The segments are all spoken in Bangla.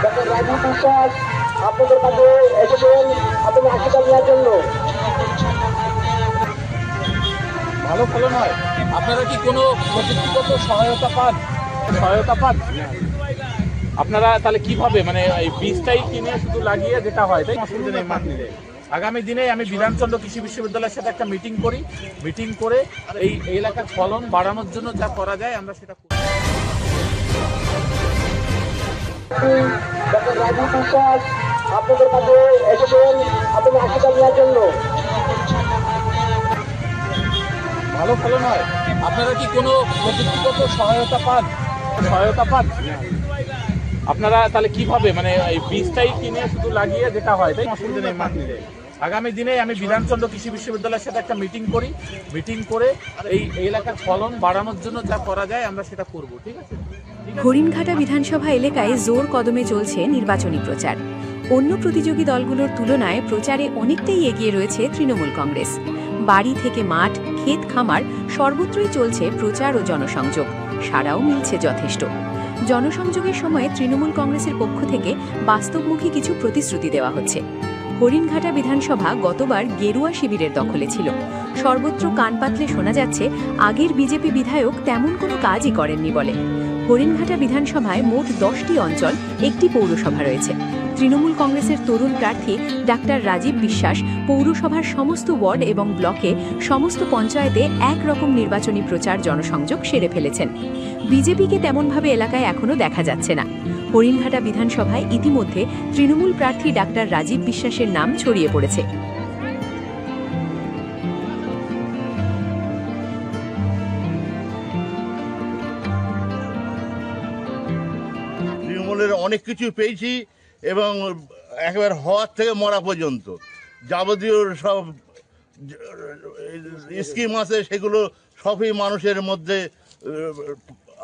ডক্টর রাজীব বিশ্বাস আপনাদের কাছে এসেছেন আপনাদের আশীর্বাদ নেওয়ার জন্য। ভালো ভালো নয়, আপনারা কি কোনো প্রযুক্তিগত সহায়তা পান? আপনারা তাহলে কিভাবে, মানে এই বীজটাই কিনে শুধু লাগিয়ে যেটা হয়, তাই অসুবিধা নেই মাঠ নিলে। আগামী দিনে আমি বিধানচন্দ্র কৃষি বিশ্ববিদ্যালয়ের সাথে একটা মিটিং করে এই এলাকার ফলন বাড়ানোর জন্য যা করা যায় আমরা সেটা করি। ডক্টর রাজীব বিশ্বাস আপনাদের কাছে এসেছেন আপনাদের আশীর্বাদ নেওয়ার জন্য। ভালো ভালো নয়, আপনারা কি কোনো প্রযুক্তিগত সহায়তা পান? আপনারা তাহলে কিভাবে, মানে এই বীজটাই কিনে শুধু লাগিয়ে যেটা হয়, তাই অসুবিধা নেই মাঠ নিলে। আগামী দিনে আমি বিধানচন্দ্র কৃষি বিশ্ববিদ্যালয়ের সাথে একটা মিটিং করে এই এলাকার ফলন বাড়ানোর জন্য যা করা যায় আমরা সেটা করব। ঠিক আছে। হরিণঘাটা বিধানসভা এলাকায় জোর কদমে চলছে নির্বাচনী প্রচার। অন্য প্রতিযোগী দলগুলোর তুলনায় প্রচারে অনেকটাই এগিয়ে রয়েছে তৃণমূল কংগ্রেস। বাড়ি থেকে মাঠ, ক্ষেত খামার সর্বত্রই চলছে প্রচার ও জনসংযোগ। সাড়াও মিলছে যথেষ্ট। জনসংযোগের সময় তৃণমূল কংগ্রেসের পক্ষ থেকে বাস্তবমুখী কিছু প্রতিশ্রুতি দেওয়া হচ্ছে। হরিণঘাটা বিধানসভা গতবার গেরুয়া শিবিরের দখলে ছিল। সর্বত্র কান পাতলে শোনা যাচ্ছে আগের বিজেপি বিধায়ক তেমন কোনো কাজই করেননি বলে। হরিণঘাটা বিধানসভায় মোট 10টি অঞ্চল, একটি পৌরসভা রয়েছে। তৃণমূল কংগ্রেসের তরুণ প্রার্থী ডাক্তার রাজীব বিশ্বাস পৌরসভার সমস্ত ওয়ার্ড এবং ব্লকে সমস্ত পঞ্চায়েতে একরকম নির্বাচনী প্রচার জনসংযোগ সেরে ফেলেছেন। বিজেপিকে তেমনভাবে এলাকায় এখনও দেখা যাচ্ছে না। হরিণঘাটা বিধানসভায় ইতিমধ্যে তৃণমূল প্রার্থী ডাক্তার রাজীব বিশ্বাসের নাম ছড়িয়ে পড়েছে। তৃণমূলের অনেক কিছু পেয়েছি এবং একেবারে হওয়ার থেকে মরা পর্যন্ত যাবতীয় সব স্কিম আছে, সেগুলো সবই মানুষের মধ্যে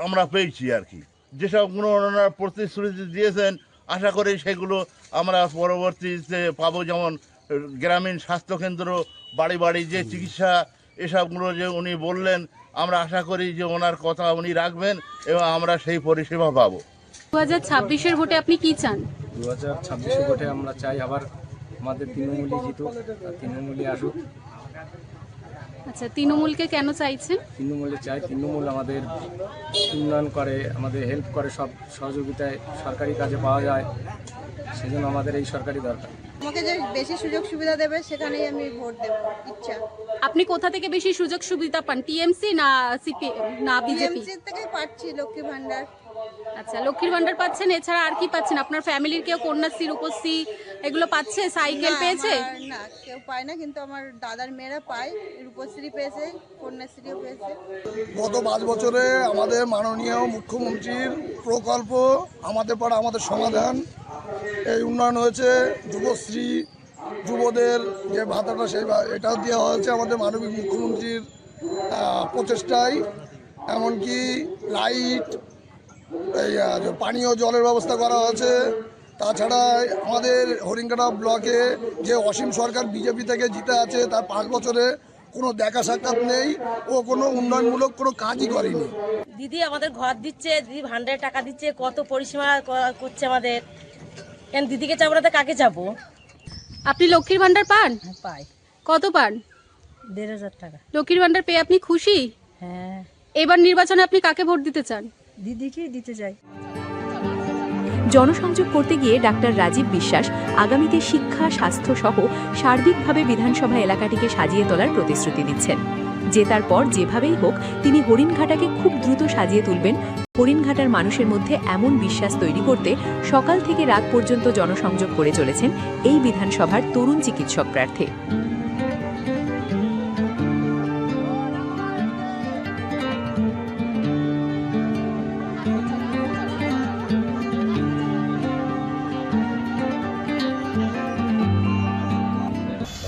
আমরা পেয়েছি আর কি। যেসবগুলো ওনারা প্রতিশ্রুতি দিয়েছেন আশা করি সেগুলো আমরা পরবর্তীতে পাবো। যেমন গ্রামীণ স্বাস্থ্যকেন্দ্র, বাড়ি বাড়ি যে চিকিৎসা, এসবগুলো যে উনি বললেন, আমরা আশা করি যে ওনার কথা উনি রাখবেন এবং আমরা সেই পরিষেবা পাবো। 2026-এর ভোটে আপনি কি চান? 2026 ভোটে আমরা চাই আবার আমাদের তৃণমূলই জিতুক, তৃণমূলই আসুক। আচ্ছা, তৃণমূলকে কেন চাইছেন? তৃণমূলে চাই, তৃণমূল আমাদের উন্নয়ন করে, আমাদের হেল্প করে, সব সহযোগিতায় সরকারি কাজে পাওয়া যায়, সেজন্য আমাদের এই সরকারি দরকার। আমাকে যে বেশি সুযোগ সুবিধা দেবে সেখানেই আমি ভোট দেব ইচ্ছা। আপনি কোথা থেকে বেশি সুযোগ সুবিধা পান, টিএমসি না না বিজেপি? টিএমসি থেকে পাচ্ছি, লক্ষ্মী ভান্ডার। আচ্ছা, লক্ষ্মীর ভান্ডার পাচ্ছেন, এছাড়া আর কি পাচ্ছেন? আপনার ফ্যামিলির কেউ কন্যাশ্রী, রূপশ্রী এগুলো পাচ্ছে? সাইকেল পেয়েছে? না, কেউ পায় না, কিন্তু আমার দাদার মেয়েরা পায়, রূপশ্রী পেয়েছে, কন্যাশ্রীও পেয়েছে। গত 5 বছরে আমাদের মাননীয় মুখ্যমন্ত্রীর প্রকল্প আমাদের পাড়া আমাদের সমাধান, এই উন্নয়ন হয়েছে। যুবশ্রী, যুবদের যে ভাতাটা, সেই এটাও দেওয়া হয়েছে আমাদের মাননীয় মুখ্যমন্ত্রীর প্রচেষ্টায়। এমনকি লাইট, এই পানীয় জলের ব্যবস্থা করা হয়েছে। তাছাড়া আমাদের হরিণঘাটা ব্লকে যে অসীম সরকার বিজেপি থেকে জিতে আছে, তার 5 বছরে কোনো দেখা সাক্ষাৎ নেই, ও কোনো উন্নয়নমূলক কোনো কাজই করেনি। দিদি আমাদের ঘর দিচ্ছে, দিদি ভান্ডারে টাকা দিচ্ছে, কত পরিষেবা করছে আমাদের। কেন দিদিকে চাবো না তো কাকে চাবো? আপনি লক্ষ্মীর ভান্ডার পান? পাই। কত পান? 1,500 টাকা। লক্ষ্মীর ভান্ডার পেয়ে আপনি খুশি? হ্যাঁ। এবার নির্বাচনে আপনি কাকে ভোট দিতে চান? দিদিকেই দিতে চাই। জনসংযোগ করতে গিয়ে ডাক্তার রাজীব বিশ্বাস আগামীতে শিক্ষা, স্বাস্থ্য সহ সার্বিকভাবে বিধানসভা এলাকাটিকে সাজিয়ে তোলার প্রতিশ্রুতি দিচ্ছেন। জেতার পর যেভাবেই হোক তিনি হরিণঘাটাকে খুব দ্রুত সাজিয়ে তুলবেন। হরিণঘাটার মানুষের মধ্যে এমন বিশ্বাস তৈরি করতে সকাল থেকে রাত পর্যন্ত জনসংযোগ করে চলেছেন এই বিধানসভার তরুণ চিকিৎসক প্রার্থী।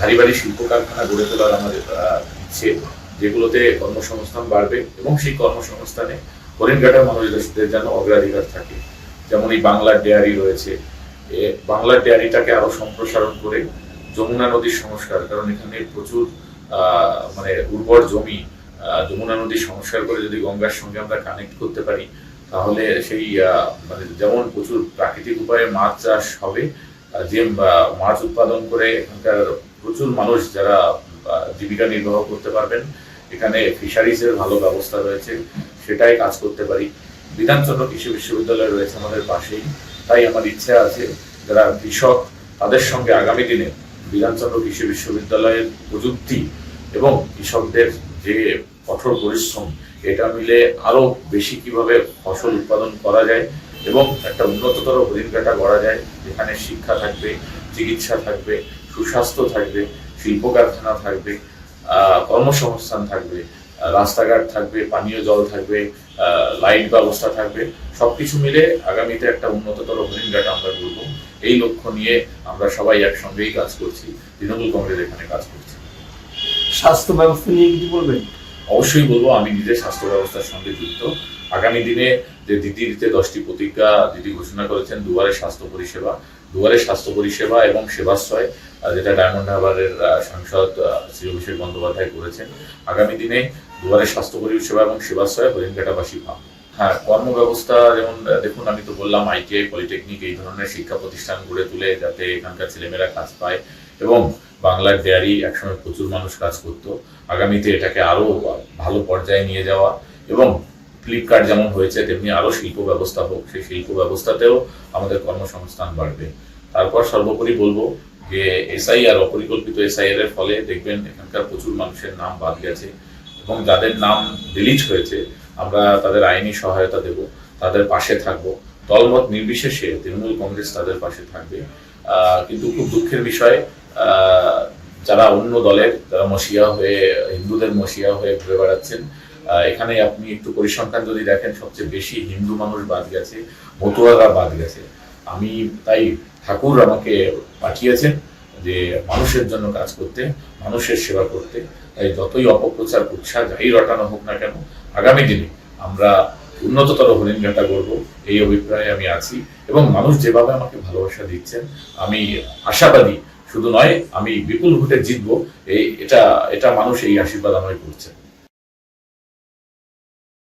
ভারী ভারী শিল্প কারখানা গড়ে তোলার আমাদের ইচ্ছে, যেগুলোতে কর্মসংস্থান বাড়বে এবং সেই কর্মসংস্থানে হরিণঘাটার মানুষদের যেন অগ্রাধিকার থাকে। যেমন এই বাংলার ডেয়ারি রয়েছে, বাংলার ডেয়ারিটাকে আরো সম্প্রসারণ করে যমুনা নদীর সংস্কার, কারণ এখানে প্রচুর মানে উর্বর জমি, যমুনা নদীর সংস্কার করে যদি গঙ্গার সঙ্গে আমরা কানেক্ট করতে পারি তাহলে সেই মানে যেমন প্রচুর প্রাকৃতিক উপায়ে মাছ চাষ হবে, যে মাছ উৎপাদন করে এখানকার প্রচুর মানুষ যারা জীবিকা নির্বাহ করতে পারবেন, এখানে ফিশারিজের ভালো ব্যবস্থা রয়েছে, সেটাই কাজ করতে পারি। বিধানচন্দ্র কৃষি বিশ্ববিদ্যালয় রয়েছে আমাদের পাশেই, তাই আমার ইচ্ছা আছে যারা কৃষক তাদের সঙ্গে আগামী দিনে বিধানচন্দ্র কৃষি বিশ্ববিদ্যালয়ের প্রযুক্তি এবং কৃষকদের যে কঠোর পরিশ্রম, এটা মিলে আরো বেশি কিভাবে ফসল উৎপাদন করা যায় এবং একটা উন্নততর হরিণঘাটা গড়া যায়, যেখানে শিক্ষা থাকবে, চিকিৎসা থাকবে, সুস্বাস্থ্য থাকবে, শিল্প কারখানা থাকবে, কর্মসংস্থান থাকবে, রাস্তাঘাট থাকবে, পানীয় জল থাকবে, লাইট ব্যবস্থা থাকবে, সবকিছু মিলে আগামীতে একটা উন্নততর হরিণঘাটা আমরা করবো। এই লক্ষ্য নিয়ে আমরা সবাই একসঙ্গেই কাজ করছি, তৃণমূল কংগ্রেস এখানে কাজ করছে। স্বাস্থ্য ব্যবস্থা নিয়ে কিছু বলবেন? অবশ্যই বলবো, আমি নিজে স্বাস্থ্য ব্যবস্থার সঙ্গে যুক্ত। আগামী দিনে যে দিদির যে 10টি প্রতিজ্ঞা দিদি ঘোষণা করেছেন, দুয়ারে স্বাস্থ্য পরিষেবা এবং সেবাশ্রয়, যেটা ডায়মন্ড হারবারের সাংসদ শ্রী অভিষেক বন্দ্যোপাধ্যায় করেছেন, আগামী দিনে দুয়ারে স্বাস্থ্য পরিষেবা এবং সেবাশ্রয় হরিণঘাটাবাসী পাবে। হ্যাঁ, কর্মব্যবস্থা যেমন দেখুন, আমি তো বললাম ITI, পলিটেকনিক, এই ধরনের শিক্ষা প্রতিষ্ঠান গড়ে তুলে যাতে এখানকার ছেলেমেয়েরা কাজ পায়, এবং বাংলার ডেয়ারি একসময় প্রচুর মানুষ কাজ করতো, আগামীতে এটাকে আরো ভালো পর্যায়ে নিয়ে যাওয়া, এবং ফ্লিপকার্ট যেমন হয়েছে তেমনি আরো শিল্প ব্যবস্থা হোক, সেই শিল্প ব্যবস্থাতেও আমাদের কর্মসংস্থান বাড়বে। তারপর সর্বোপরি বলবো যে SIR, অপরিকল্পিত SIR এর ফলে দেখবেন এখানকার প্রচুর মানুষের নাম বাদ গেছে, এবং যাদের নাম ডিলিট হয়েছে আমরা তাদের আইনি সহায়তা দেব, তাদের পাশে থাকবো, দলমত নির্বিশেষে তৃণমূল কংগ্রেস তাদের পাশে থাকবে। কিন্তু খুব দুঃখের বিষয়, যারা অন্য দলের, যারা মসিয়া হয়ে, হিন্দুদের মসিয়া হয়ে ঘুরে বেড়াচ্ছেন, এখানে আপনি একটু পরিসংখ্যান যদি দেখেন, সবচেয়ে বেশি হিন্দু মানুষ বাদ গেছে, মতুয়ারা বাদ গেছে। আমি তাই, ঠাকুর আমাকে পাঠিয়েছেন যে মানুষের জন্য কাজ করতে, মানুষের সেবা করতে, তাই যতই অপপ্রচার কুৎসা যাই রটানো হোক না কেন, আগামী দিনে আমরা উন্নততর হরিণঘাটা করবো, এই অভিপ্রায়ে আমি আছি, এবং মানুষ যেভাবে আমাকে ভালোবাসা দিচ্ছেন, আমি আশাবাদী, শুধু নয় আমি বিপুল ভোটে জিতবো, এটা মানুষ এই আশীর্বাদ আমায় করছে।